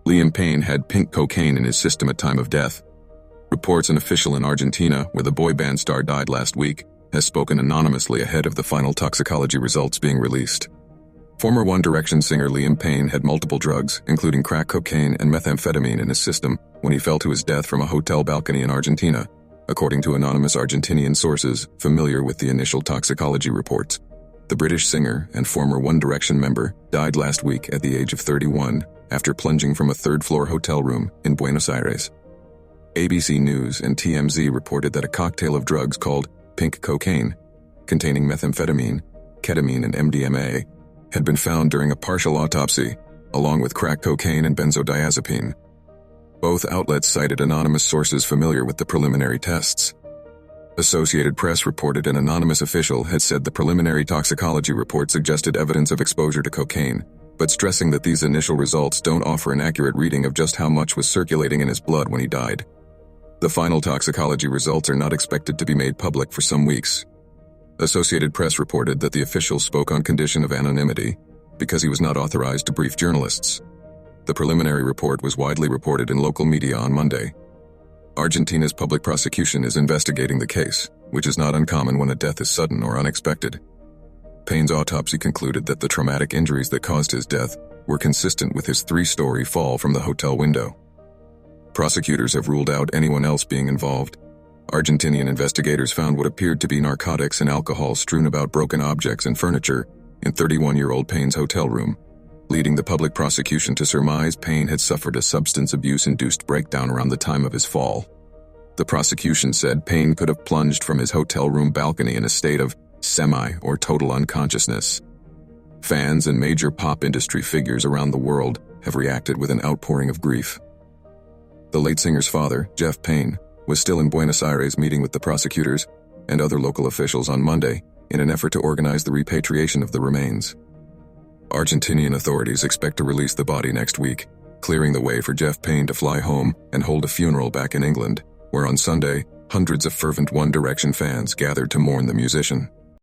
Liam Payne had pink cocaine in his system at time of death. Reports an official in Argentina, where the boy band star died last week, has spoken anonymously ahead of the final toxicology results being released. Former One Direction singer Liam Payne had multiple drugs, including crack cocaine and methamphetamine in his system when he fell to his death from a hotel balcony in Argentina, according to anonymous Argentinian sources familiar with the initial toxicology reports. The British singer and former One Direction member died last week at the age of 31 after plunging from a third-floor hotel room in Buenos Aires. ABC News and TMZ reported that a cocktail of drugs called pink cocaine, containing methamphetamine, ketamine, and MDMA, had been found during a partial autopsy, along with crack cocaine and benzodiazepine. Both outlets cited anonymous sources familiar with the preliminary tests. Associated Press reported an anonymous official had said the preliminary toxicology report suggested evidence of exposure to cocaine, but stressing that these initial results don't offer an accurate reading of just how much was circulating in his blood when he died. The final toxicology results are not expected to be made public for some weeks. Associated Press reported that the official spoke on condition of anonymity because he was not authorized to brief journalists. The preliminary report was widely reported in local media on Monday. Argentina's public prosecution is investigating the case, which is not uncommon when a death is sudden or unexpected. Payne's autopsy concluded that the traumatic injuries that caused his death were consistent with his 3-story fall from the hotel window. Prosecutors have ruled out anyone else being involved. Argentinian investigators found what appeared to be narcotics and alcohol strewn about broken objects and furniture in 31-year-old Payne's hotel room, leading the public prosecution to surmise Payne had suffered a substance abuse-induced breakdown around the time of his fall. The prosecution said Payne could have plunged from his hotel room balcony in a state of semi- or total unconsciousness. Fans and major pop industry figures around the world have reacted with an outpouring of grief. The late singer's father, Jeff Payne, was still in Buenos Aires meeting with the prosecutors and other local officials on Monday in an effort to organize the repatriation of the remains. Argentinian authorities expect to release the body next week, clearing the way for Jeff Payne to fly home and hold a funeral back in England, where on Sunday, hundreds of fervent One Direction fans gathered to mourn the musician.